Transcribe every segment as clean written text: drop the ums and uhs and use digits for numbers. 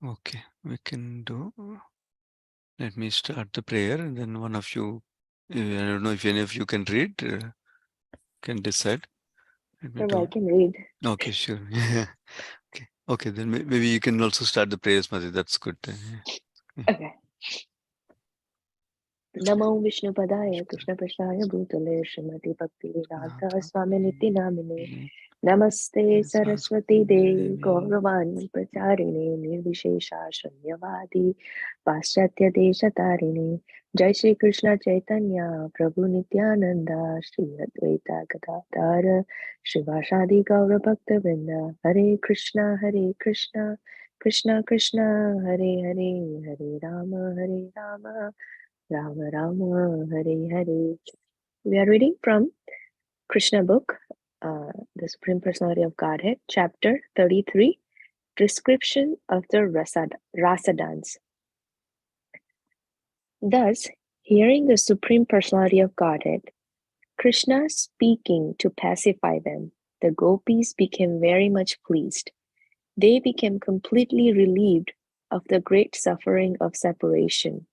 Okay, we can do. Let me start the prayer, and then one of you, I don't know if any of you can read, can decide. Let me Prabhu, I do. can read. Okay, sure. Yeah. Okay. Okay, then maybe you can also start the prayers, Mati. That's good. Yeah. Okay. Namo Vishnupadaya Krishna Prasthaya Bhutale Srimati Bhakti Vedanta Swami Niti Namine Namaste Saraswati Devi Gauravani Pracharine Nirvishesha Shunyavadi Paschatya Desha Tarini Jai Shri Krishna Chaitanya Prabhu Nityananda Shri Advaita Gadadhara Shivashadi Gaura Bhakta Vrinda Hare Krishna Krishna Krishna Hare Hare Hare Rama Rama Rama Hare Hare. We are reading from Krishna book, the Supreme Personality of Godhead, chapter 33, description of the rasa dance. Thus, hearing the Supreme Personality of Godhead, Krishna speaking to pacify them, the gopis became very much pleased. They became completely relieved of the great suffering of separation,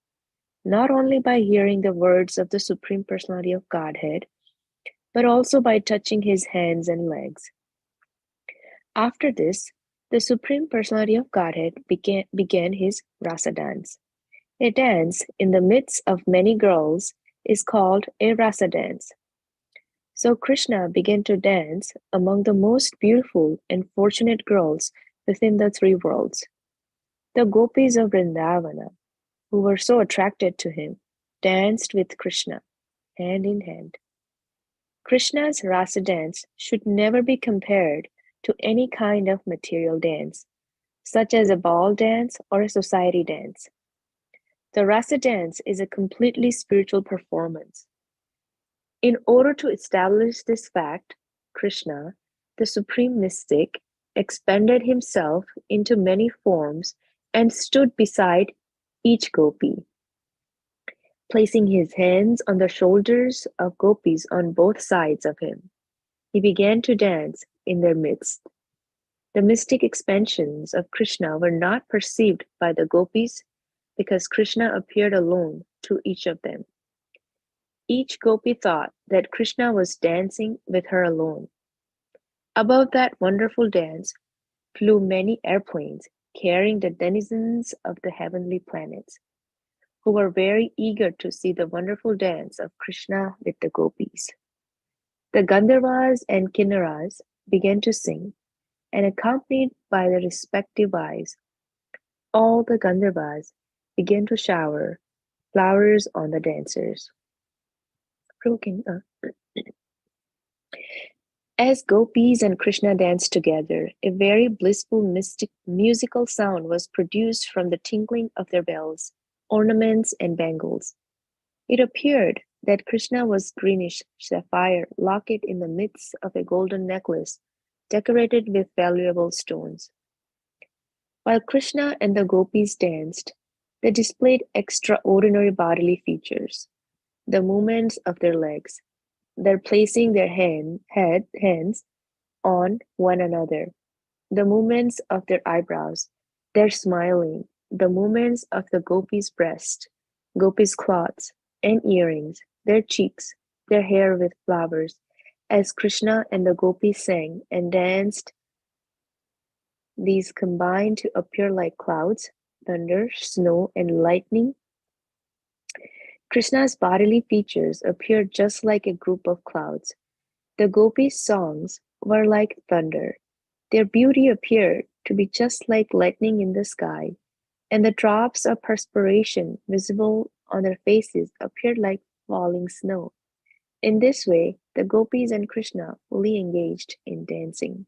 not only by hearing the words of the Supreme Personality of Godhead, but also by touching his hands and legs. After this, the Supreme Personality of Godhead began his rasa dance. A dance in the midst of many girls is called a rasa dance. So Krishna began to dance among the most beautiful and fortunate girls within the three worlds. The gopis of Vrindavana, who were so attracted to him, danced with Krishna, hand in hand. Krishna's rasa dance should never be compared to any kind of material dance, such as a ball dance or a society dance. The rasa dance is a completely spiritual performance. In order to establish this fact, Krishna, the supreme mystic, expanded himself into many forms and stood beside each gopi, placing his hands on the shoulders of gopis on both sides of him. He began to dance in their midst. The mystic expansions of Krishna were not perceived by the gopis because Krishna appeared alone to each of them. Each gopi thought that Krishna was dancing with her alone. Above that wonderful dance flew many airplanes carrying the denizens of the heavenly planets, who were very eager to see the wonderful dance of Krishna with the gopis. The Gandharvas and Kinnaras began to sing, and accompanied by their respective wives, all the Gandharvas began to shower flowers on the dancers. As gopis and Krishna danced together, a very blissful musical sound was produced from the tinkling of their bells, ornaments, and bangles. It appeared that Krishna was greenish sapphire locket in the midst of a golden necklace decorated with valuable stones. While Krishna and the gopis danced, they displayed extraordinary bodily features. The movements of their legs, their placing their hands on one another, the movements of their eyebrows, their smiling, the movements of the gopis' breast, gopis' cloths and earrings, their cheeks, their hair with flowers, as Krishna and the gopis sang and danced, these combined to appear like clouds, thunder, snow, and lightning. Krishna's bodily features appeared just like a group of clouds. The gopis' songs were like thunder. Their beauty appeared to be just like lightning in the sky, and the drops of perspiration visible on their faces appeared like falling snow. In this way, the gopis and Krishna fully engaged in dancing.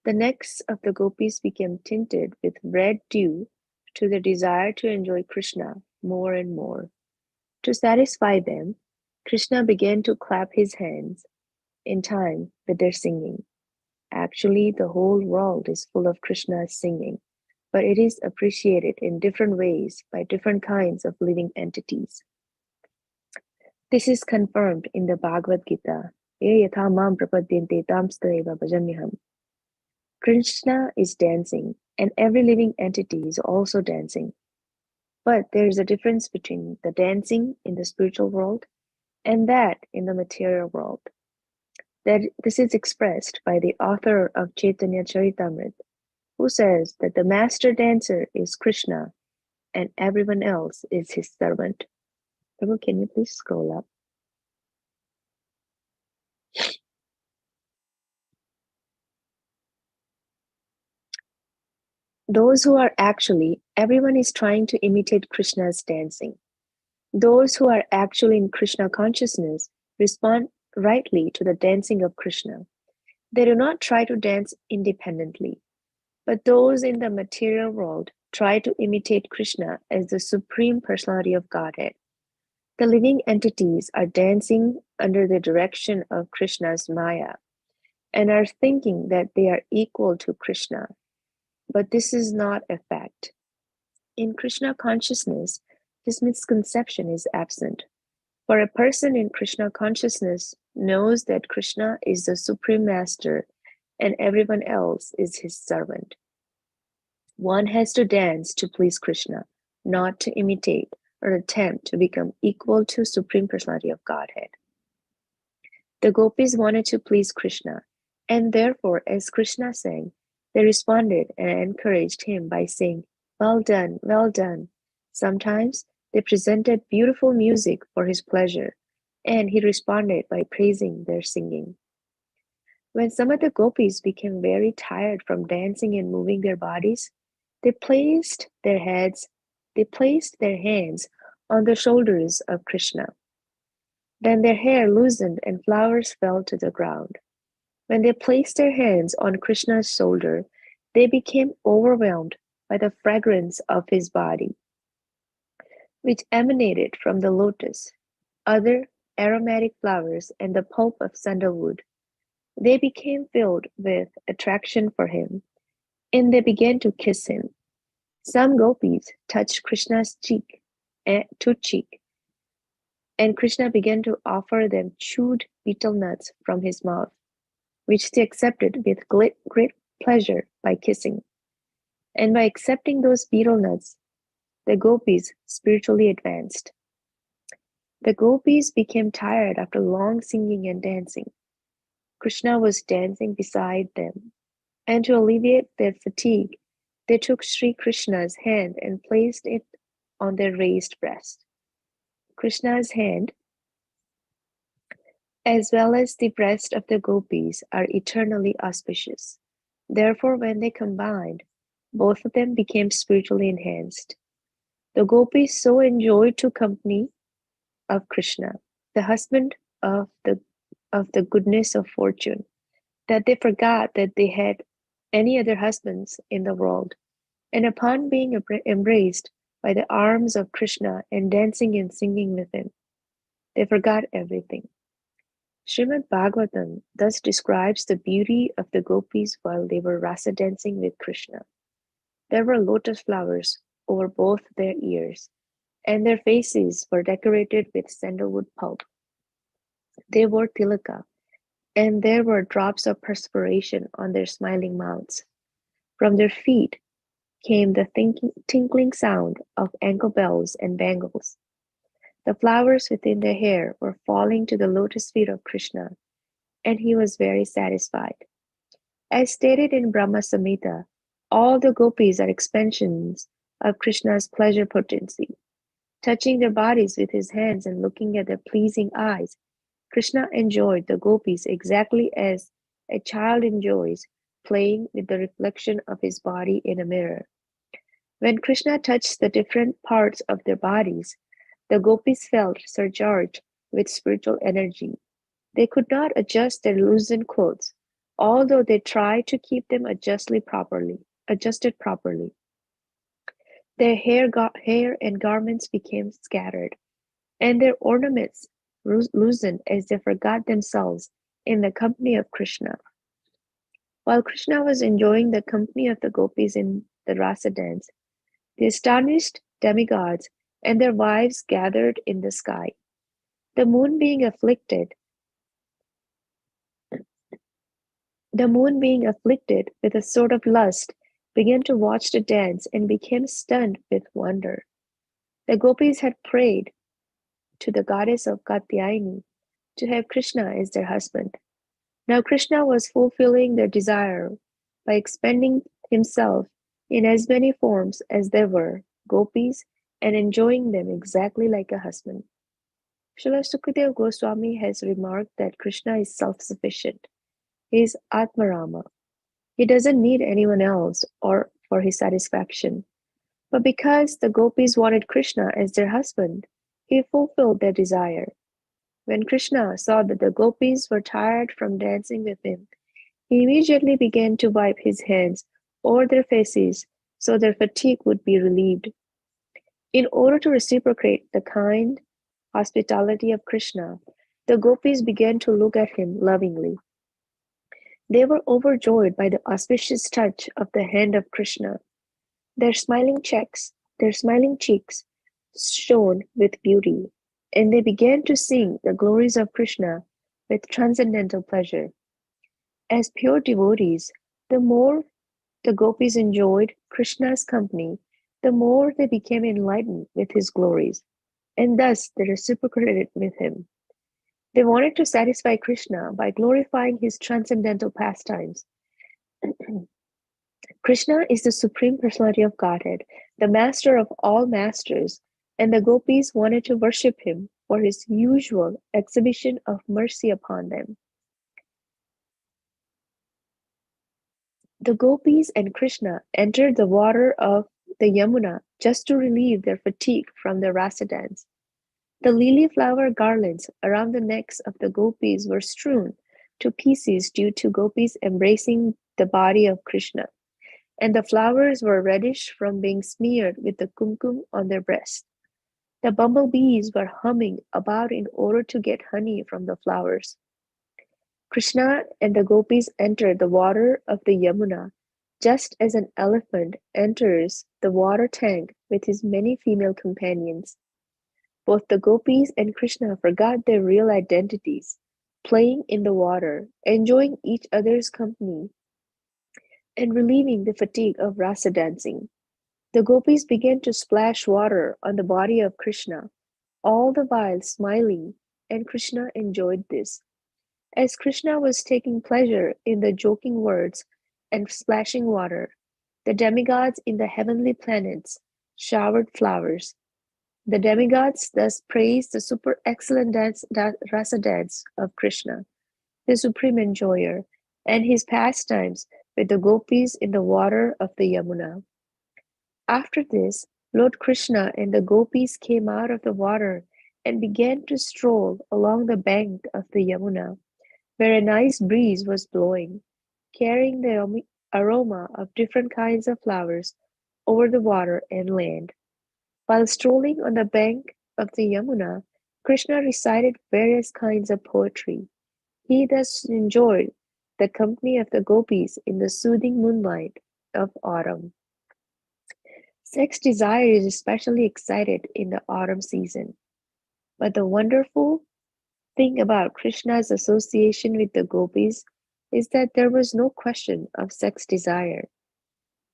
The necks of the gopis became tinted with red due to the desire to enjoy Krishna more and more. To satisfy them, Krishna began to clap his hands in time with their singing. Actually, the whole world is full of Krishna's singing, but it is appreciated in different ways by different kinds of living entities. This is confirmed in the Bhagavad Gita. Ye yatha mam prapadyante tam tadaiva bhajamyaham. Krishna is dancing, and every living entity is also dancing. But there is a difference between the dancing in the spiritual world and that in the material world. That this is expressed by the author of Chaitanya Charitamrita, who says that the master dancer is Krishna and everyone else is his servant. Prabhu, can you please scroll up? Those who are actually, everyone is trying to imitate Krishna's dancing. Those who are actually in Krishna consciousness respond rightly to the dancing of Krishna. They do not try to dance independently, but those in the material world try to imitate Krishna as the Supreme Personality of Godhead. The living entities are dancing under the direction of Krishna's Maya and are thinking that they are equal to Krishna. But this is not a fact. In Krishna consciousness, this misconception is absent. For a person in Krishna consciousness knows that Krishna is the Supreme Master and everyone else is his servant. One has to dance to please Krishna, not to imitate or attempt to become equal to Supreme Personality of Godhead. The gopis wanted to please Krishna, and therefore, as Krishna sang, they responded and encouraged him by saying, "Well done, well done." Sometimes they presented beautiful music for his pleasure, and he responded by praising their singing. When some of the gopis became very tired from dancing and moving their bodies, they placed their hands on the shoulders of Krishna. Then their hair loosened and flowers fell to the ground. When they placed their hands on Krishna's shoulder, they became overwhelmed by the fragrance of his body, which emanated from the lotus, other aromatic flowers, and the pulp of sandalwood. They became filled with attraction for him, and they began to kiss him. Some gopis touched Krishna's cheek, and Krishna began to offer them chewed betel nuts from his mouth, which they accepted with great pleasure by kissing. And by accepting those betel nuts, the gopis spiritually advanced. The gopis became tired after long singing and dancing. Krishna was dancing beside them, and to alleviate their fatigue, they took Sri Krishna's hand and placed it on their raised breast. Krishna's hand, as well as the breast of the gopis, are eternally auspicious. Therefore, when they combined, both of them became spiritually enhanced. The gopis so enjoyed to company of Krishna, the husband of the goodness of fortune, that they forgot that they had any other husbands in the world. And upon being embraced by the arms of Krishna and dancing and singing with him, they forgot everything. Srimad Bhagavatam thus describes the beauty of the gopis while they were rasa dancing with Krishna. There were lotus flowers over both their ears, and their faces were decorated with sandalwood pulp. They wore tilaka, and there were drops of perspiration on their smiling mouths. From their feet came the tinkling sound of ankle bells and bangles. The flowers within their hair were falling to the lotus feet of Krishna, and he was very satisfied. As stated in Brahma Samhita, all the gopis are expansions of Krishna's pleasure potency. Touching their bodies with his hands and looking at their pleasing eyes, Krishna enjoyed the gopis exactly as a child enjoys playing with the reflection of his body in a mirror. When Krishna touched the different parts of their bodies, the gopis felt surcharged with spiritual energy. They could not adjust their loosened clothes, although they tried to keep them adjusted properly. Their hair and garments became scattered, and their ornaments loosened as they forgot themselves in the company of Krishna. While Krishna was enjoying the company of the gopis in the rasa dance, the astonished demigods and their wives gathered in the sky. The moon being afflicted The moon, being afflicted with a sort of lust, began to watch the dance and became stunned with wonder. The gopis had prayed to the goddess of Katyayani to have Krishna as their husband. Now Krishna was fulfilling their desire by expending himself in as many forms as there were gopis and enjoying them exactly like a husband. Srila Sukadeva Goswami has remarked that Krishna is self-sufficient. He is Atmarama. He doesn't need anyone else or for his satisfaction. But because the gopis wanted Krishna as their husband, he fulfilled their desire. When Krishna saw that the gopis were tired from dancing with him, he immediately began to wipe his hands over their faces so their fatigue would be relieved. In order to reciprocate the kind hospitality of Krishna, the gopis began to look at him lovingly. They were overjoyed by the auspicious touch of the hand of Krishna. Their smiling cheeks shone with beauty, and they began to sing the glories of Krishna with transcendental pleasure. As pure devotees, the more the gopis enjoyed Krishna's company, the more they became enlightened with his glories, and thus they reciprocated with him. They wanted to satisfy Krishna by glorifying his transcendental pastimes. Krishna is the Supreme Personality of Godhead, the master of all masters, and the gopis wanted to worship him for his usual exhibition of mercy upon them. The gopis and Krishna entered the water of the Yamuna just to relieve their fatigue from the rasa dance. The lily flower garlands around the necks of the gopis were strewn to pieces due to gopis embracing the body of Krishna, and the flowers were reddish from being smeared with the kumkum on their breasts. The bumblebees were humming about in order to get honey from the flowers. Krishna and the gopis entered the water of the Yamuna just as an elephant enters the water tank with his many female companions. Both the gopis and Krishna forgot their real identities, playing in the water, enjoying each other's company, and relieving the fatigue of rasa dancing. The gopis began to splash water on the body of Krishna, all the while smiling, and Krishna enjoyed this. As Krishna was taking pleasure in the joking words and splashing water, the demigods in the heavenly planets showered flowers. The demigods thus praised the super excellent rasa dance of Krishna, the supreme enjoyer, and his pastimes with the gopis in the water of the Yamuna. After this, Lord Krishna and the gopis came out of the water and began to stroll along the bank of the Yamuna, where a nice breeze was blowing, carrying the aroma of different kinds of flowers over the water and land. While strolling on the bank of the Yamuna, Krishna recited various kinds of poetry. He thus enjoyed the company of the gopis in the soothing moonlight of autumn. Sex desire is especially excited in the autumn season. But the wonderful thing about Krishna's association with the gopis is that there was no question of sex desire.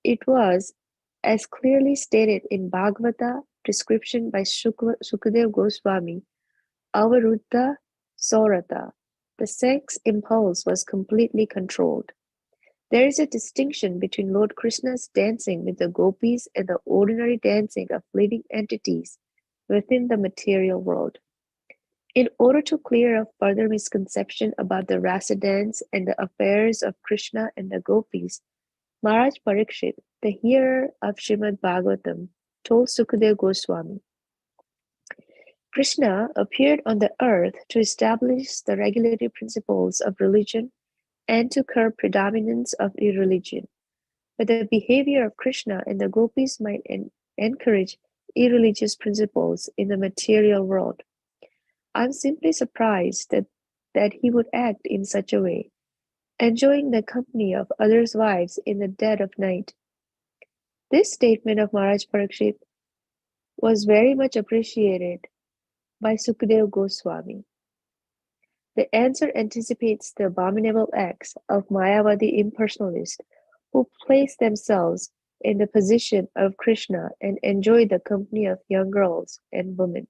It was, as clearly stated in Bhagavata description by Sukadeva Goswami, Avaruddha Saurata, the sex impulse was completely controlled. There is a distinction between Lord Krishna's dancing with the gopis and the ordinary dancing of living entities within the material world. In order to clear up further misconception about the rasa dance and the affairs of Krishna and the gopis, Maharaj Parikshit, the hearer of Srimad Bhagavatam, told Sukadeva Goswami, Krishna appeared on the earth to establish the regulatory principles of religion and to curb predominance of irreligion. But the behavior of Krishna and the gopis might encourage irreligious principles in the material world. I'm simply surprised that he would act in such a way, enjoying the company of others' wives in the dead of night. This statement of Maharaj Parikshit was very much appreciated by Sukadeva Goswami. The answer anticipates the abominable acts of Mayavadi impersonalists who place themselves in the position of Krishna and enjoy the company of young girls and women.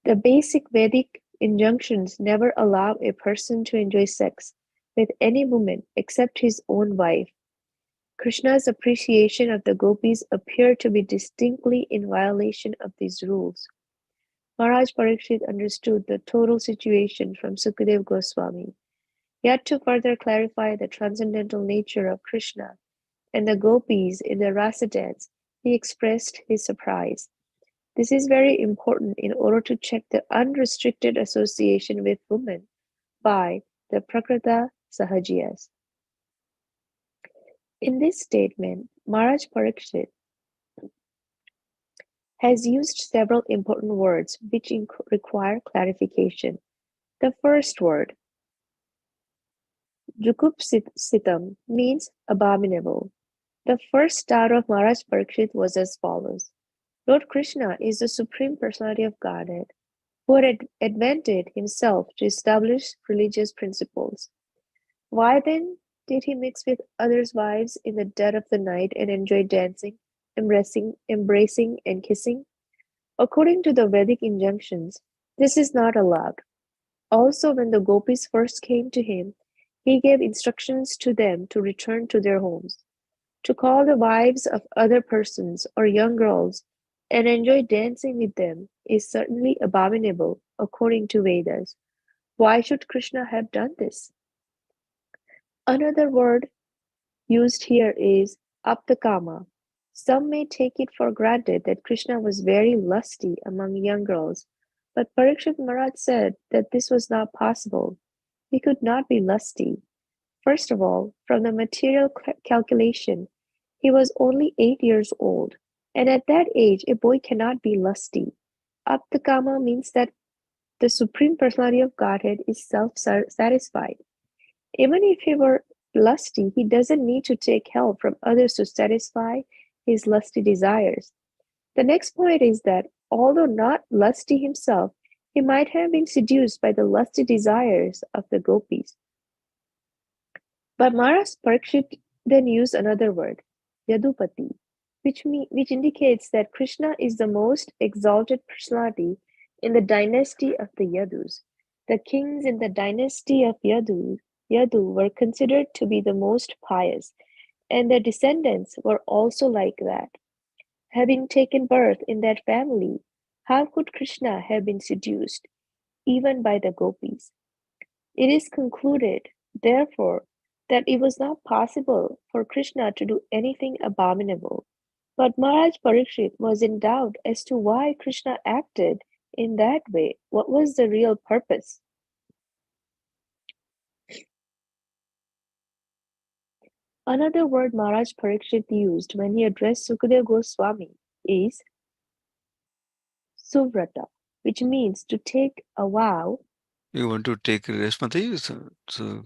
The basic Vedic injunctions never allow a person to enjoy sex with any woman except his own wife. Krishna's appreciation of the gopis appeared to be distinctly in violation of these rules. Maharaj Parikshit understood the total situation from Sukadev Goswami. Yet to further clarify the transcendental nature of Krishna and the gopis in the rasa dance, he expressed his surprise. This is very important in order to check the unrestricted association with women by the Prakrita Sahajiyas. In this statement, Maharaj Parikshit has used several important words which require clarification. The first word, Jukupsitam, means abominable. The first doubt of Maharaj Parikshit was as follows. Lord Krishna is the Supreme Personality of Godhead, who had advented himself to establish religious principles. Why then did he mix with others' wives in the dead of the night and enjoy dancing, embracing, and kissing? According to the Vedic injunctions, this is not allowed. Also, when the gopis first came to him, he gave instructions to them to return to their homes. To call the wives of other persons or young girls and enjoy dancing with them is certainly abominable according to Vedas. Why should Krishna have done this? Another word used here is aptakama. Some may take it for granted that Krishna was very lusty among young girls, but Parikshit Maharaj said that this was not possible. He could not be lusty. First of all, from the material calculation, he was only 8 years old, and at that age a boy cannot be lusty. Aptakama means that the Supreme Personality of Godhead is self-satisfied. Even if he were lusty, he doesn't need to take help from others to satisfy his lusty desires. The next point is that, although not lusty himself, he might have been seduced by the lusty desires of the gopis. But Maharaj Parikshit then used another word, Yadupati, which indicates that Krishna is the most exalted personality in the dynasty of the Yadus. The kings in the dynasty of Yadu were considered to be the most pious, and their descendants were also like that. Having taken birth in that family, how could Krishna have been seduced, even by the gopis? It is concluded, therefore, that it was not possible for Krishna to do anything abominable. But Maharaj Parikshit was in doubt as to why Krishna acted in that way. What was the real purpose? Another word Maharaj Parikshit used when he addressed Sukadeva Goswami is suvrata, which means to take a vow. You want to take a rest, Mataji? So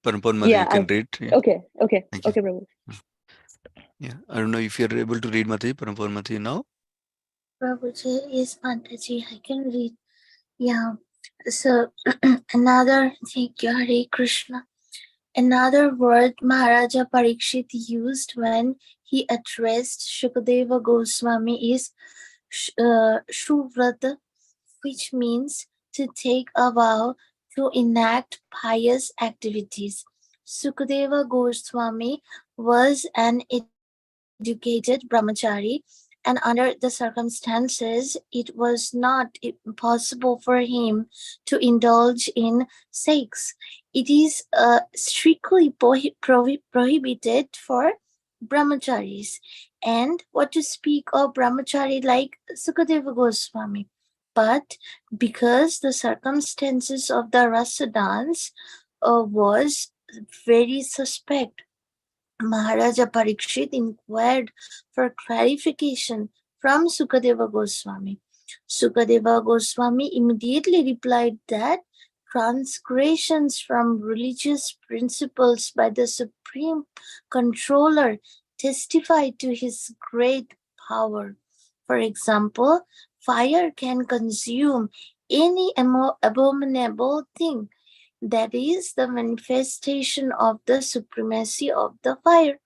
Parampur Mataji, Yeah, you can read. Yeah. okay, Thank you. Prabhu. Yeah. I don't know if you're able to read Mataji, Parampur Mataji now. Prabhuji, yes, Mataji, I can read. Yeah. So another, thank you, Hare Krishna. Another word Maharaja Parikshit used when he addressed Shukadeva Goswami is Shuvrata, which means to take a vow to enact pious activities. Sukadeva Goswami was an educated brahmachari, and under the circumstances, it was not possible for him to indulge in sex. It is strictly prohibited for brahmacharis. And what to speak of brahmachari like Sukadeva Goswami? But because the circumstances of the rasa dance was very suspect, Maharaja Parikshit inquired for clarification from Sukadeva Goswami. Sukadeva Goswami immediately replied that transgressions from religious principles by the Supreme Controller testify to his great power. For example, fire can consume any abominable thing. That is the manifestation of the supremacy of the fire.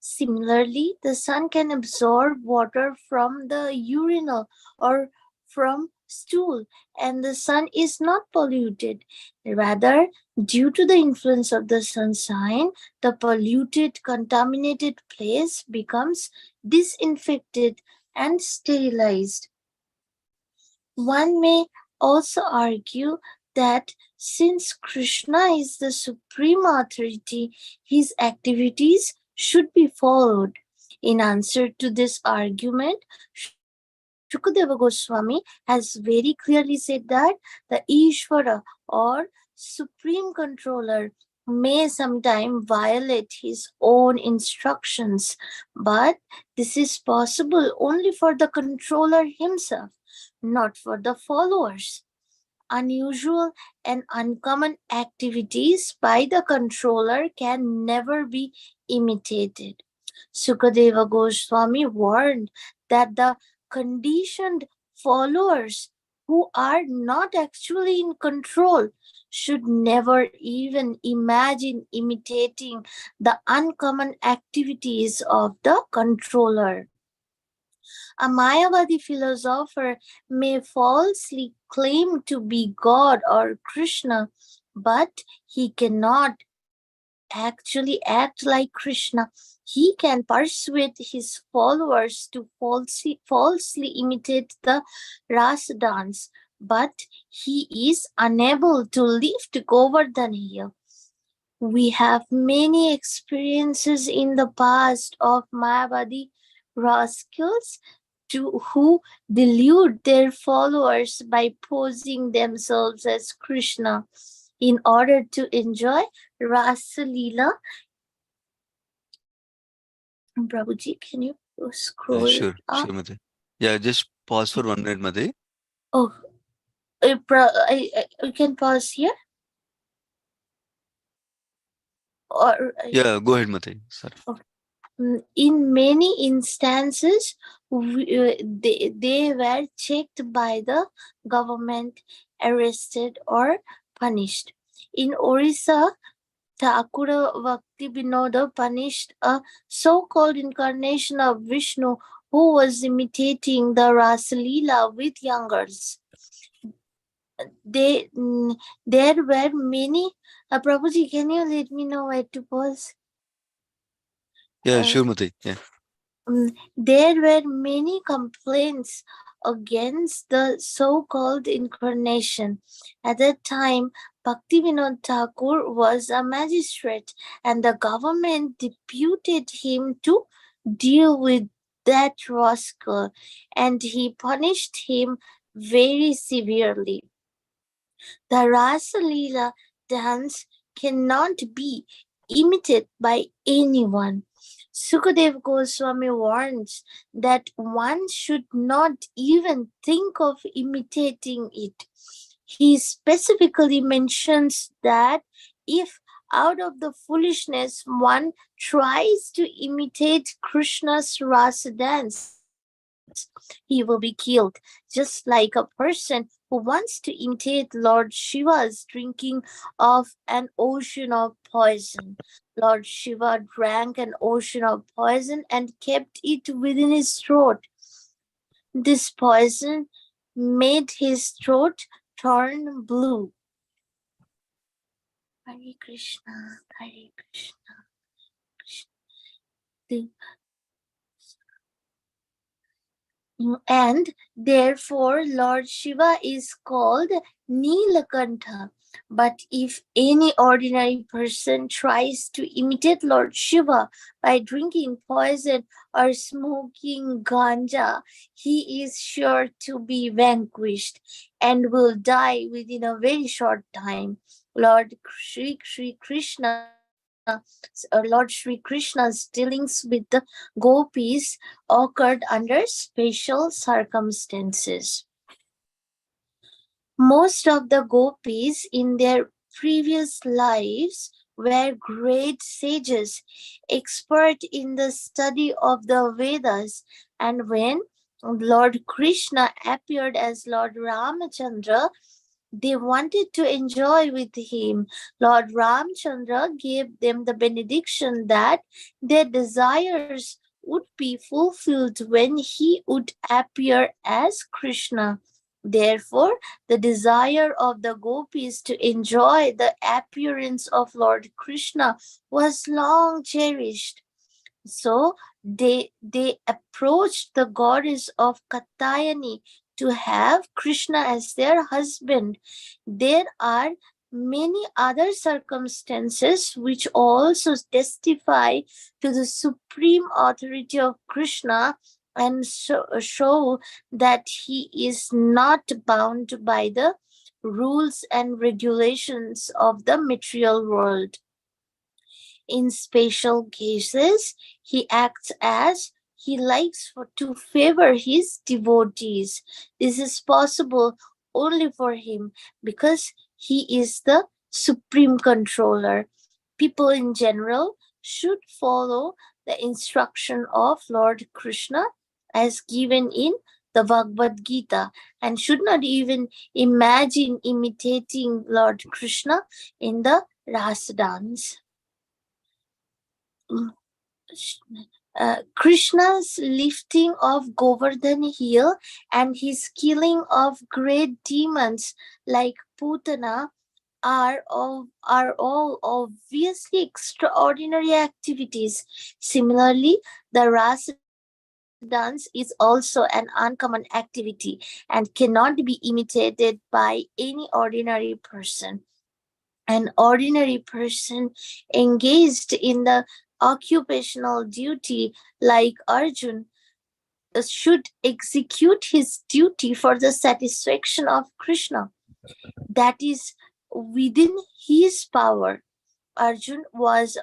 Similarly, the sun can absorb water from the urinal or from stool, and the sun is not polluted. Rather, due to the influence of the sunshine, the polluted, contaminated place becomes disinfected and sterilized. One may also argue that since Krishna is the supreme authority, his activities should be followed. In answer to this argument, Shukadeva Goswami has very clearly said that the Ishvara or supreme controller may sometimes violate his own instructions, but this is possible only for the controller himself, not for the followers. Unusual and uncommon activities by the controller can never be imitated. Sukadeva Goswami warned that the conditioned followers who are not actually in control should never even imagine imitating the uncommon activities of the controller. A Mayavadi philosopher may falsely claim to be God or Krishna, but he cannot actually act like Krishna. He can persuade his followers to falsely imitate the Rasa dance, but he is unable to lift Govardhan here. We have many experiences in the past of Mayavadi rascals who delude their followers by posing themselves as Krishna in order to enjoy Rasa Leela. Prabhuji, can you scroll it Sure, up? Mate. Yeah, just pause for 1 minute, Mate. Oh, I can pause here? Or Yeah, go ahead, Mate. Sorry. in many instances, they were checked by the government, arrested, or punished. In Orissa, Thakura Bhakti Vinoda punished a so-called incarnation of Vishnu who was imitating the Rasalila with young girls. There were many. Prabhuji, can you let me know where to pause? Yeah, sure, Mate. Yeah. There were many complaints against the so-called incarnation. At that time, Bhaktivinoda Thakur was a magistrate, and the government deputed him to deal with that rascal, and he punished him very severely. The Rasa Leela dance cannot be imitated by anyone. Sukadev Goswami warns that one should not even think of imitating it. He specifically mentions that if out of the foolishness one tries to imitate Krishna's rasa dance, he will be killed, just like a person who wants to imitate Lord Shiva's drinking of an ocean of poison. Lord Shiva drank an ocean of poison and kept it within his throat. This poison made his throat turn blue. Hare Krishna, Hare Krishna, Krishna. And therefore Lord Shiva is called Nilakantha. But if any ordinary person tries to imitate Lord Shiva by drinking poison or smoking ganja, he is sure to be vanquished and will die within a very short time. Lord Sri Krishna, Lord Sri Krishna's dealings with the gopis occurred under special circumstances. Most of the gopis in their previous lives were great sages, expert in the study of the Vedas, and when Lord Krishna appeared as Lord Ramachandra, they wanted to enjoy with him. Lord Ramchandra gave them the benediction that their desires would be fulfilled when he would appear as Krishna. Therefore, the desire of the gopis to enjoy the appearance of Lord Krishna was long cherished. So they approached the goddess of Katyayani to have Krishna as their husband. There are many other circumstances which also testify to the supreme authority of Krishna and show that he is not bound by the rules and regulations of the material world. In special cases, he acts as he likes to favor his devotees. This is possible only for him because he is the supreme controller. People in general should follow the instruction of Lord Krishna as given in the Bhagavad Gita and should not even imagine imitating Lord Krishna in the Ras dance. Krishna's lifting of Govardhan hill and his killing of great demons like Putana are all obviously extraordinary activities. Similarly, the Ras dance is also an uncommon activity and cannot be imitated by any ordinary person. An ordinary person engaged in the occupational duty like Arjun should execute his duty for the satisfaction of Krishna. That is within his power. Arjuna was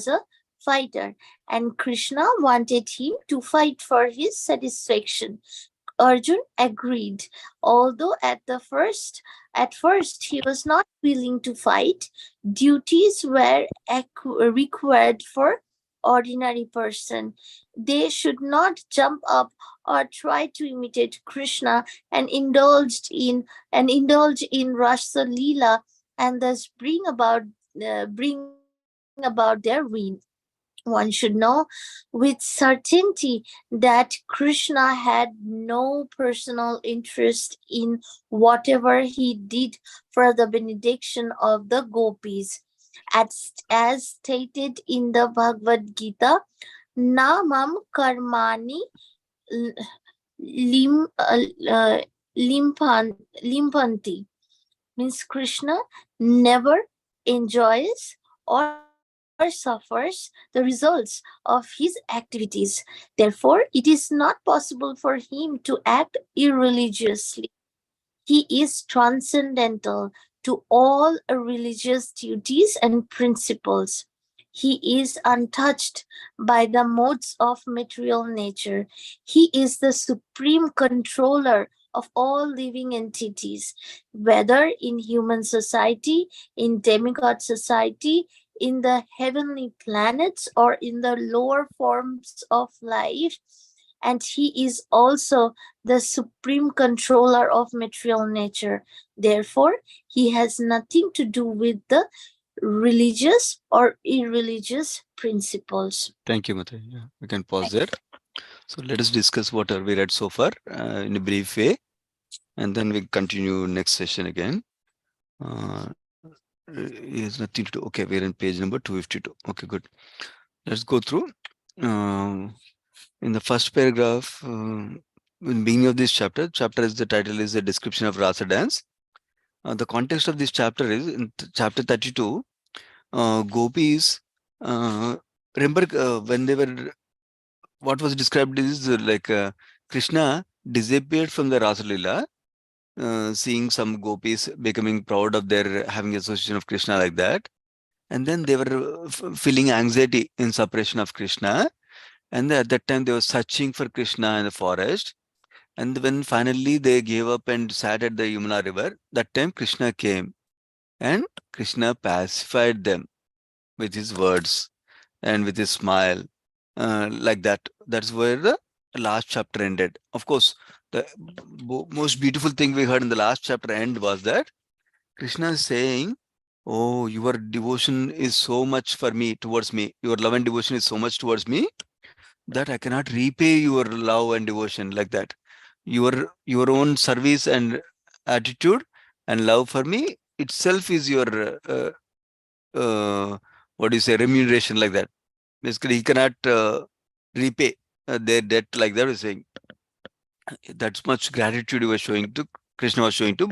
a fighter, and Krishna wanted him to fight for his satisfaction. Arjun agreed, although at first he was not willing to fight. Duties were required for ordinary person. They should not jump up or try to imitate Krishna and indulge in Rasa Leela and thus bring about their ruin. One should know with certainty that Krishna had no personal interest in whatever he did for the benediction of the gopis. As stated in the Bhagavad Gita, Namam Karmani lim, uh, limpanti, means Krishna never enjoys or suffers the results of his activities. Therefore, it is not possible for him to act irreligiously. He is transcendental to all religious duties and principles. He is untouched by the modes of material nature. He is the supreme controller of all living entities, whether in human society, in demigod society, in the heavenly planets, or in the lower forms of life. And he is also the supreme controller of material nature. Therefore, he has nothing to do with the religious or irreligious principles. Thank you, Mate. Yeah, we can pause there. So let us discuss what we read so far in a brief way, and then we continue next session again. He has nothing to do. Okay, we're in page number 252. Okay, good. Let's go through. In the first paragraph, in the beginning of this chapter is the title is a description of Rasa dance. The context of this chapter is in chapter 32. Gopis, remember when they were, what was described is Krishna disappeared from the Rasa Leela, seeing some gopis becoming proud of their having association of Krishna like that. And then they were feeling anxiety in separation of Krishna. And at that time, they were searching for Krishna in the forest. And when finally they gave up and sat at the Yamuna river, that time Krishna came. And Krishna pacified them with his words and with his smile. Like that. That's where the last chapter ended. Of course, the most beautiful thing we heard in the last chapter end was that Krishna is saying, "Oh, your devotion is so much for me, towards me. Your love and devotion is so much towards me that I cannot repay your love and devotion like that. Your own service and attitude and love for me itself is your what do you say, remuneration like that. Basically, he cannot repay their debt like that. Is saying that's much gratitude he was showing to Krishna was showing to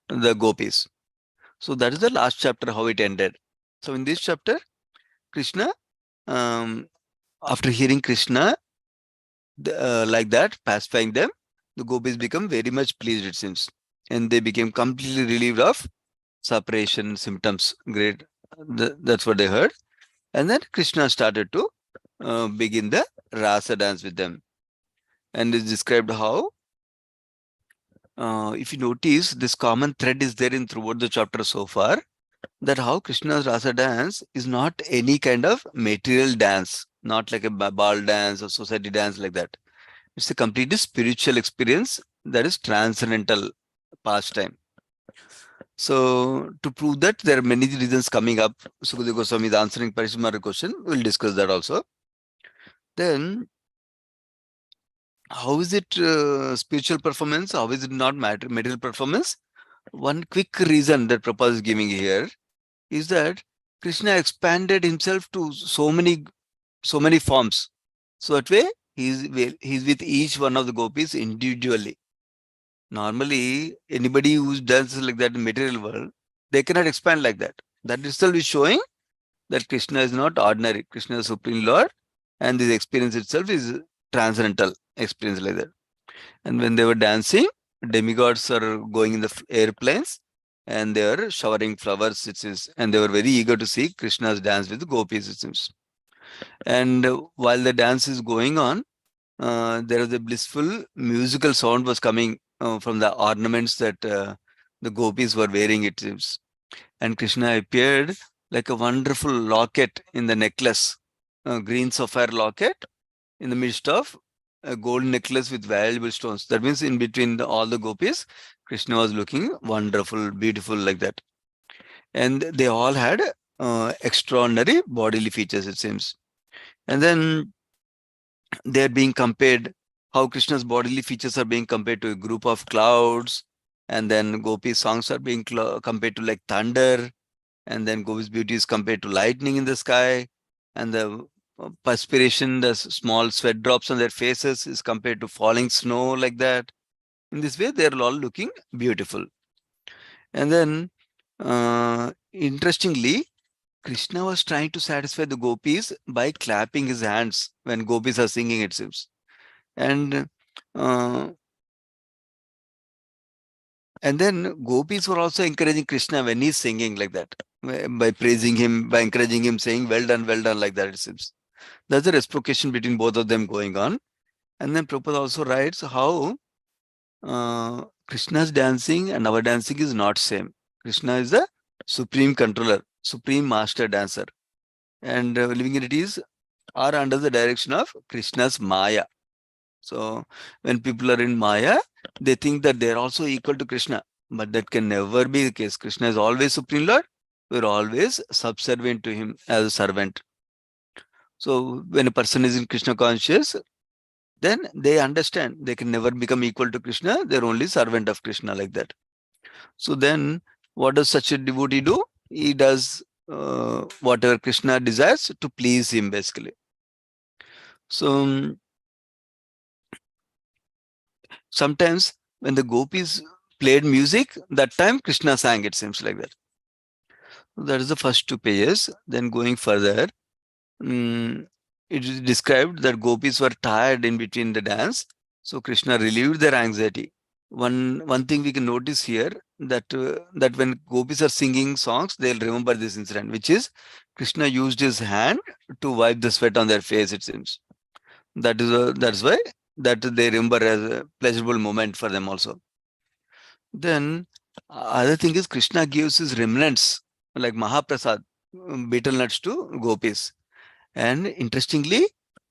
the gopis. So that is the last chapter how it ended. So in this chapter, Krishna, um, after hearing Krishna like that, pacifying them, the gopis become very much pleased, it seems. And they became completely relieved of separation symptoms. Great. That's what they heard. And then Krishna started to begin the rasa dance with them. And it's described how, if you notice, this common thread is there in throughout the chapter so far, that how Krishna's rasa dance is not any kind of material dance, not like a ball dance or society dance like that. It's a completely spiritual experience that is transcendental pastime. So to prove that, there are many reasons coming up. Sukadeva Goswami is answering Parishmara question. We'll discuss that also. Then, how is it spiritual performance? How is it not material performance? One quick reason that Prabhupada is giving here is that Krishna expanded himself to so many forms. So that way, he's with each one of the gopis individually. Normally, anybody who does like that in material world, they cannot expand like that. That itself is showing that Krishna is not ordinary. Krishna is Supreme Lord, and this experience itself is transcendental experience like that. And when they were dancing, demigods are going in the airplanes, and they are showering flowers. It is, and they were very eager to see Krishna's dance with the gopis. It seems. And while the dance is going on, there was a blissful musical sound was coming from the ornaments that the gopis were wearing, it seems. And Krishna appeared like a wonderful locket in the necklace, a green sapphire locket in the midst of a gold necklace with valuable stones. That means in between all the gopis, Krishna was looking wonderful, beautiful like that. And they all had extraordinary bodily features, it seems. And then they're being compared, how Krishna's bodily features are being compared to a group of clouds, and then Gopi's songs are being compared to like thunder, and then Gopi's beauty is compared to lightning in the sky, and the perspiration, the small sweat drops on their faces is compared to falling snow like that. In this way, they're all looking beautiful. And then, interestingly, Krishna was trying to satisfy the gopis by clapping his hands when gopis are singing, it seems. And uh, and then gopis were also encouraging Krishna when he's singing like that, by praising him, by encouraging him, saying well done like that, it seems. There's a reciprocation between both of them going on. And then Prabhupada also writes how Krishna's dancing and our dancing is not same. Krishna is the supreme controller, supreme master dancer, and living entities are under the direction of Krishna's Maya. So when people are in Maya, they think that they're also equal to Krishna, but that can never be the case. Krishna is always Supreme Lord. We're always subservient to him as a servant. So when a person is in Krishna conscious, then they understand they can never become equal to Krishna. They're only servant of Krishna like that. So then what does such a devotee do? He does whatever Krishna desires to please him, basically. So sometimes when the gopis played music, that time Krishna sang, it seems like that. That is the first two pages. Then going further, it is described that gopis were tired in between the dance. So Krishna relieved their anxiety. One thing we can notice here, that when gopis are singing songs, they'll remember this incident, which is Krishna used his hand to wipe the sweat on their face, it seems. That's why that they remember as a pleasurable moment for them also. Then other thing is Krishna gives his remnants like Mahaprasad, betel nuts to gopis. And interestingly,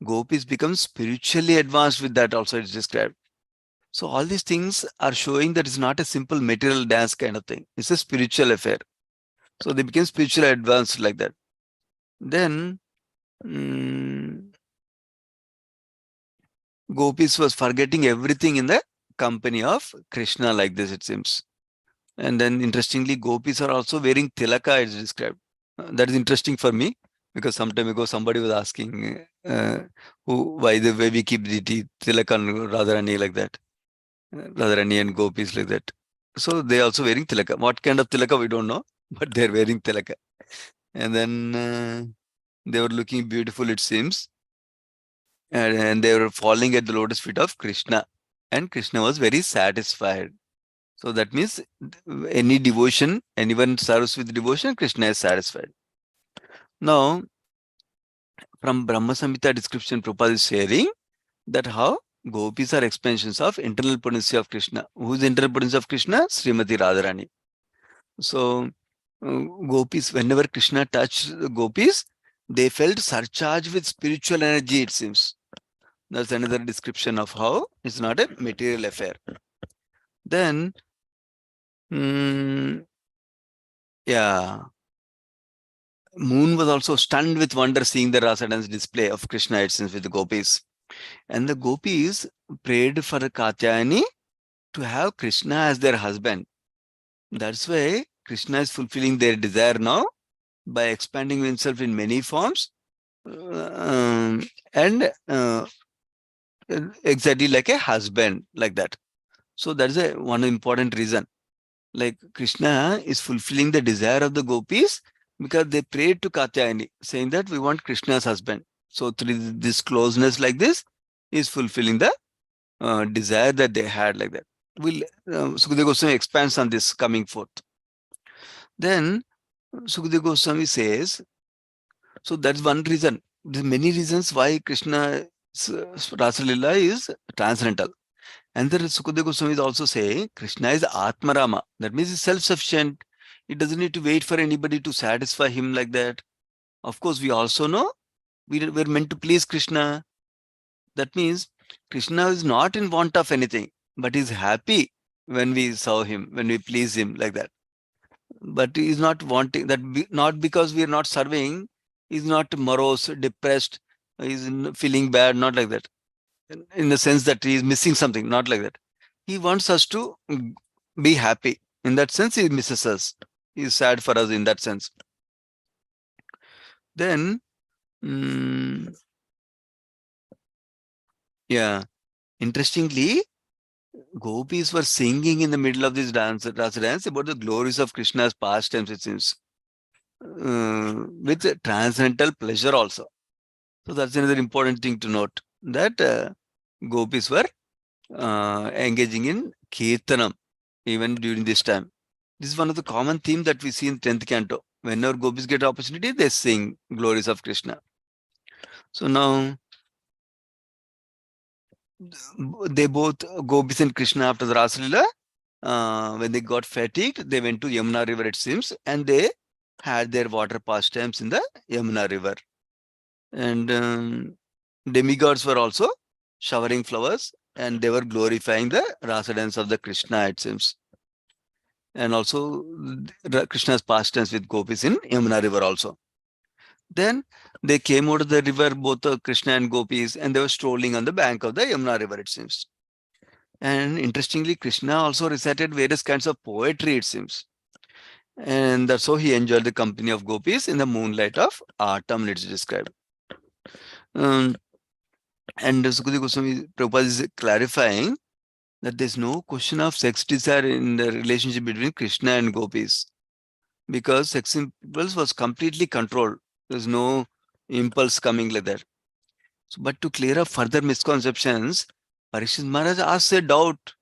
Gopis become spiritually advanced with that also it's described. So all these things are showing that it's not a simple material dance kind of thing. It's a spiritual affair. So they became spiritually advanced like that. Then Gopis was forgetting everything in the company of Krishna like this, it seems. And then interestingly, Gopis are also wearing tilaka, it's described. That is interesting for me because some time ago somebody was asking why the way we keep the tilaka and Radharani like that. Radharani and Gopis like that. So they also wearing tilaka. What kind of tilaka we don't know, but they're wearing tilaka. And then they were looking beautiful, it seems. And they were falling at the lotus feet of Krishna. And Krishna was very satisfied. So that means any devotion, anyone serves with devotion, Krishna is satisfied. Now, from Brahma Samhita description, Prabhupada is sharing that how gopis are expansions of internal potency of Krishna. Who is the internal potency of Krishna? Srimati Radharani. So, gopis, whenever Krishna touched the gopis, they felt surcharged with spiritual energy, it seems. That's another description of how it's not a material affair. Then, yeah, Moon was also stunned with wonder seeing the Rasa dance display of Krishna itself with the gopis. And the gopis prayed for Katyayani to have Krishna as their husband. That's why Krishna is fulfilling their desire now by expanding himself in many forms and exactly like a husband, like that. So that is one important reason. Like Krishna is fulfilling the desire of the gopis because they prayed to Katyayani saying that we want Krishna's husband. So through this closeness like this is fulfilling the desire that they had like that. Will Sukadeva Goswami expands on this coming forth. Then Sukadeva Goswami says, so that's one reason. There are many reasons why Krishna's Rasa Lila is transcendental. And there Sukadeva Goswami is also saying Krishna is Atmarama. That means he's self-sufficient. He doesn't need to wait for anybody to satisfy him like that. Of course, we also know we're meant to please Krishna. That means Krishna is not in want of anything, but is happy when we serve him, when we please him like that. But he is not wanting that, not because we are not serving, he's not morose, depressed, he's feeling bad, not like that. In the sense that he is missing something, not like that. He wants us to be happy. In that sense, he misses us. He is sad for us in that sense. Then, yeah, interestingly, gopis were singing in the middle of this rasa dance about the glories of Krishna's pastimes, it seems, with transcendental pleasure also. So that's another important thing to note, that gopis were engaging in kirtanam even during this time. This is one of the common themes that we see in 10th canto. Whenever gopis get opportunity, they sing glories of Krishna. So now they both, gopis and Krishna, after the Rasalila, when they got fatigued, they went to Yamuna river, it seems, and they had their water pastimes in the Yamuna river. And demigods were also showering flowers, and they were glorifying the rasa dance of the Krishna, it seems. And also Krishna's pastimes with gopis in Yamuna river also. Then they came out of the river, both Krishna and gopis, and they were strolling on the bank of the Yamuna river, it seems. And interestingly, Krishna also recited various kinds of poetry, it seems. And that's how he enjoyed the company of gopis in the moonlight of autumn, it's described. And Sukadeva Goswami Prabhupada is clarifying that there's no question of sex desire in the relationship between Krishna and gopis, because sex impulse was completely controlled. There's no impulse coming like that. So, but to clear up further misconceptions, Parikshit Maharaj asked a doubt.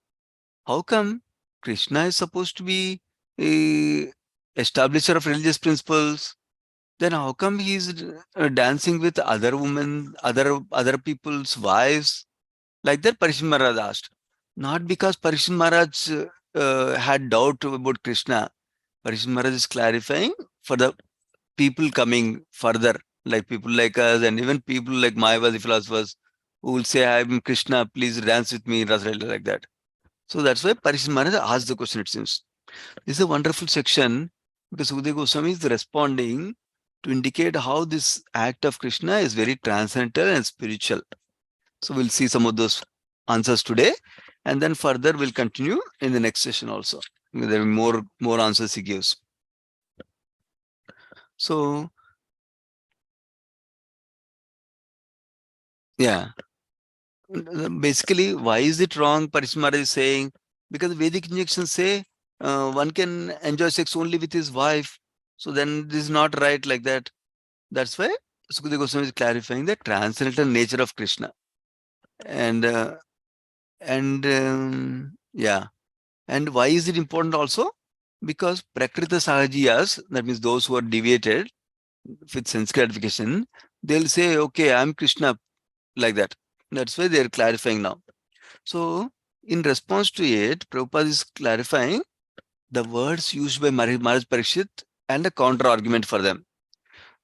How come Krishna is supposed to be a establisher of religious principles? Then how come he's dancing with other women, other people's wives? Like that, Parikshit Maharaj asked. Not because Parikshit Maharaj had doubt about Krishna. Parikshit Maharaj is clarifying for the people coming further, like people like us, and even people like Mayavadi philosophers who will say, I'm Krishna, please dance with me in Rasalila, like that. So that's why Parikshit Maharaj asked the question, it seems. This is a wonderful section because Sukadeva Goswami is responding to indicate how this act of Krishna is very transcendental and spiritual. So we'll see some of those answers today, and then further we'll continue in the next session also. There are more answers he gives. So yeah, basically, why is it wrong? Parishmara is saying because Vedic injections say one can enjoy sex only with his wife. So then this is not right like that. That's why Sukadeva Goswami is clarifying the transcendental nature of Krishna. And yeah, and why is it important also? Because Prakrita Sahajiyas, that means those who are deviated with sense gratification, they'll say, okay, I'm Krishna, like that. That's why they're clarifying now. So, in response to it, Prabhupada is clarifying the words used by Maharaj Parikshit and a counter argument for them.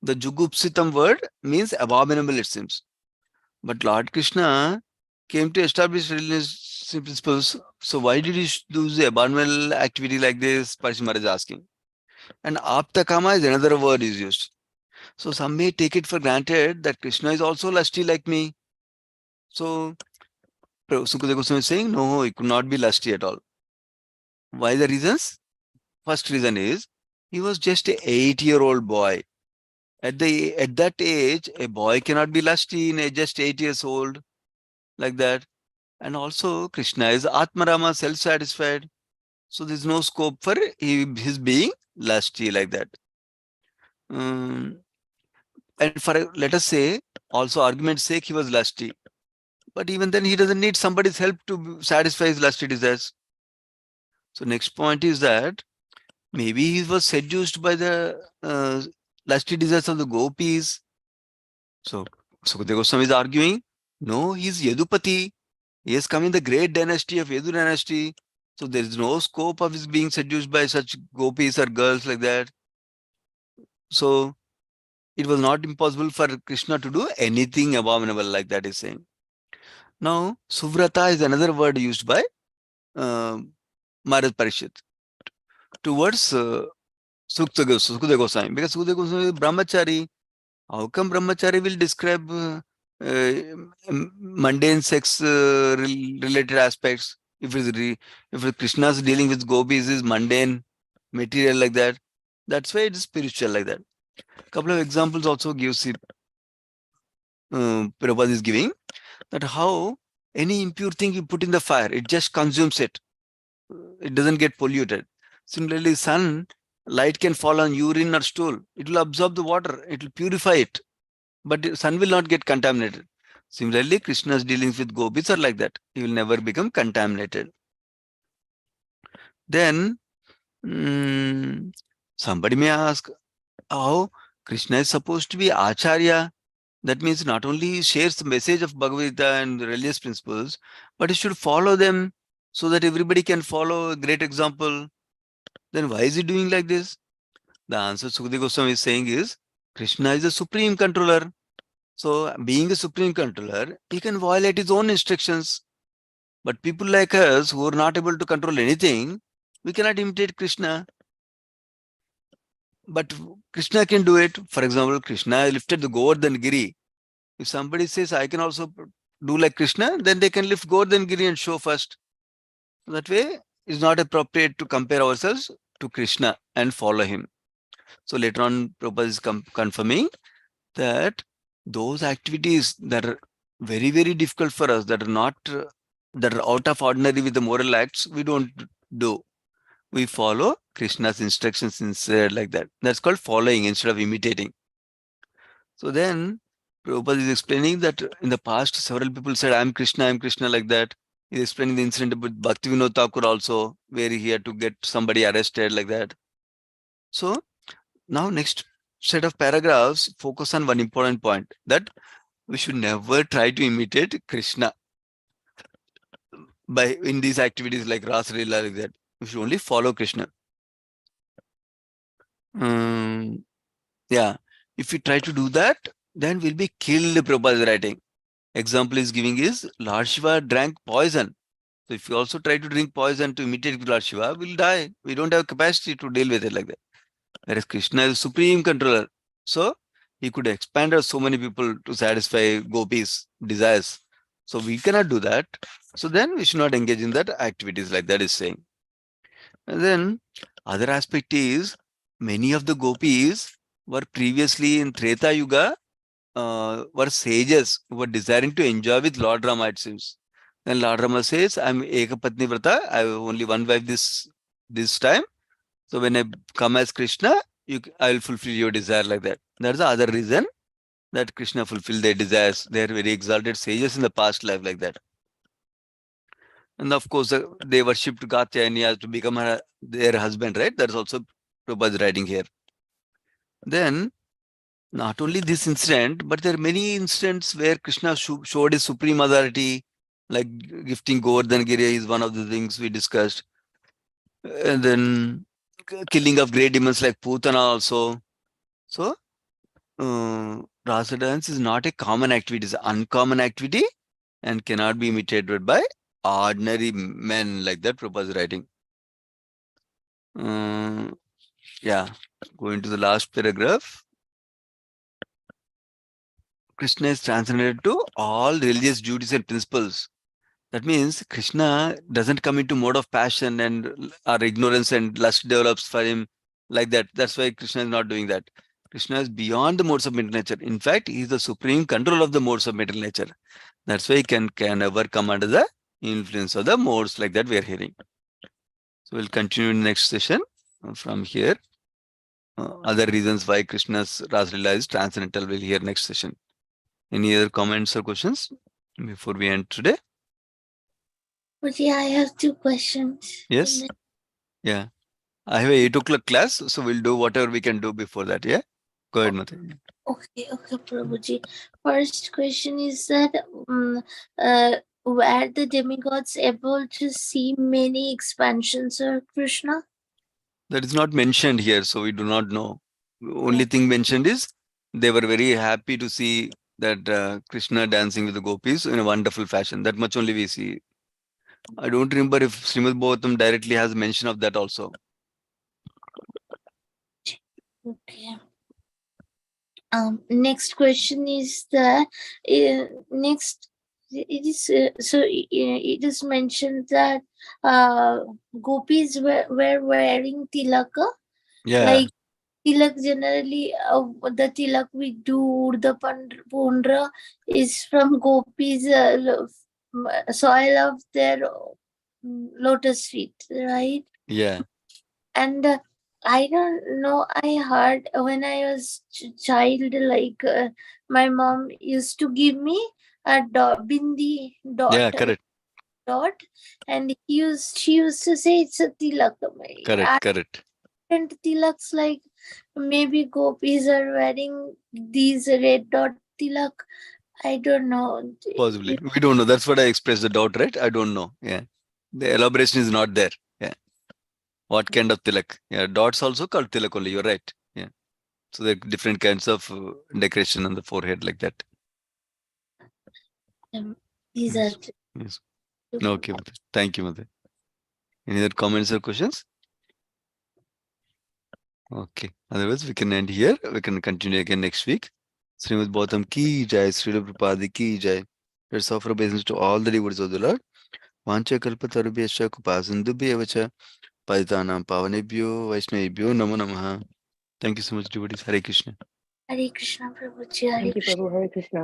The Jugupsitam word means abominable, it seems. But Lord Krishna came to establish religious principles. So, why did he do the abominable activity like this? Parikshit Maharaj is asking. And Aptakama is another word is used. So, some may take it for granted that Krishna is also lusty like me. So, Sukadeva Goswami is saying, no, he could not be lusty at all. Why the reasons? First reason is he was just a 8-year-old boy. At that age, a boy cannot be lusty in just 8 years old, like that. And also, Krishna is Atmarama, self-satisfied. So there's no scope for his being lusty like that. And for let us say, also argument's sake, he was lusty. But even then, he doesn't need somebody's help to satisfy his lusty desires. So next point is that maybe he was seduced by the lusty desires of the gopis. So Sukadeva Goswami is arguing, no, he's Yadupati. He has come in the great dynasty of Yadu dynasty. So there is no scope of his being seduced by such gopis or girls like that. So it was not impossible for Krishna to do anything abominable like that, he's saying. Now, Suvrata is another word used by uh, Maharaj Parishit towards Sukadeva Goswami, because Sukadeva Goswami is brahmachari. How come brahmachari will describe mundane sex related aspects? If Krishna is dealing with gopis, is mundane material like that. That's why it is spiritual like that. Couple of examples also gives it. Prabhupada is giving that how any impure thing you put in the fire, it just consumes it. It doesn't get polluted. Similarly, sun light can fall on urine or stool. It will absorb the water. It will purify it. But the sun will not get contaminated. Similarly, Krishna's dealings with gopis are like that. He will never become contaminated. Then, somebody may ask, how Krishna is supposed to be Acharya? That means not only he shares the message of Bhagavad Gita and religious principles, but he should follow them so that everybody can follow a great example. Then why is he doing like this? The answer Sukadeva Goswami is saying is, Krishna is the supreme controller. So, being a supreme controller, he can violate his own instructions. But people like us who are not able to control anything, we cannot imitate Krishna. But Krishna can do it. For example, Krishna lifted the Govardhan Giri. If somebody says, I can also do like Krishna, then they can lift Govardhan Giri and show first. That way, it's not appropriate to compare ourselves to Krishna and follow him. So later on, Prabhupada is confirming that those activities that are very, very difficult for us, that are not, that are out of ordinary with the moral acts, we don't do. We follow Krishna's instructions instead, like that. That's called following instead of imitating. So then, Prabhupada is explaining that in the past, several people said, I'm Krishna, like that. He's explaining the incident about Bhaktivinoda Thakur also, where he had to get somebody arrested, like that. So, now next set of paragraphs focus on one important point, that we should never try to imitate Krishna by in these activities like Ras Leela, like that. We should only follow Krishna. Yeah. If we try to do that, then we'll be killed, Prabhupada is writing. Example is giving is Lord Shiva drank poison. So if you also try to drink poison to imitate Lord Shiva, we'll die. We don't have capacity to deal with it like that. Whereas Krishna is supreme controller. So he could expand us so many people to satisfy gopis' desires. So we cannot do that. So then we should not engage in that activities like that is saying. And then other aspect is many of the gopis were previously in Treta Yuga were sages who were desiring to enjoy with Lord Rama, it seems. Then Lord Rama says, I'm Ekapatni Vrata, I have only one wife this time. So when I come as Krishna, I will fulfill your desire like that. That's the other reason that Krishna fulfilled their desires. They are very exalted sages in the past life like that. And of course, they worshipped Katyayani to become their husband, right? That's also Prabhupada's writing here. Then, not only this incident, but there are many incidents where Krishna showed his supreme authority, like gifting Govardhan Giri is one of the things we discussed. And then killing of great demons like Putana also. So, rasa dance is not a common activity, it's an uncommon activity and cannot be imitated by ordinary men like that Prabhupada is writing. Yeah, going to the last paragraph. Krishna is transcended to all religious duties and principles. That means Krishna doesn't come into mode of passion and our ignorance and lust develops for him like that. That's why Krishna is not doing that. Krishna is beyond the modes of mental nature. In fact, he is the supreme control of the modes of mental nature. That's why he can never come under the influence of the modes like that we are hearing. So we'll continue in the next session from here. Other reasons why Krishna's Rasalila is transcendental we'll hear next session. Any other comments or questions before we end today? But yeah, I have two questions. Yes? Yeah. I have a 8 o'clock class, so we'll do whatever we can do before that. Yeah? Go ahead, Mate. Okay, Prabhuji. First question is that were the demigods able to see many expansions of Krishna? That is not mentioned here, so we do not know. Only thing mentioned is they were very happy to see that Krishna dancing with the gopis in a wonderful fashion. That much only we see. I don't remember if Srimad Bhagavatam directly has mention of that also. Okay. Next question is the next. It is it is mentioned that gopis were wearing tilaka. Yeah. Like tilak generally, the tilak we do, the pundra is from gopis, soil of their lotus feet, right? Yeah. And I don't know, I heard when I was child, like my mom used to give me a bindi Yeah, correct. dot, and she used to say it's a tilak. Correct. And tilaks, like maybe gopis are wearing these red dot tilak. I don't know. Possibly. We don't know. That's what I expressed the doubt, right? I don't know. Yeah. The elaboration is not there. Yeah. What kind of tilak? Yeah. Dots also called tilak only. You're right. Yeah. So there are different kinds of decoration on the forehead like that. These Yes. are Yes. Okay. Mother. Thank you, Mother. Any other comments or questions? Okay. Otherwise, we can end here. We can continue again next week. Srimad Bhagavatam ki jai, Srila Prabhupada ki jai. Let's offer obeisance to all the devotees of the Lord. Vancha kalpatarubhyascha kupasindubhyevacha paitanam pavanebhyo vaishnavibhyo namo namaha. Thank you so much, devotees. Hare Krishna. Hare Krishna Prabhuji, Hare Thank you, Krishna. Prabhu. Hare Krishna.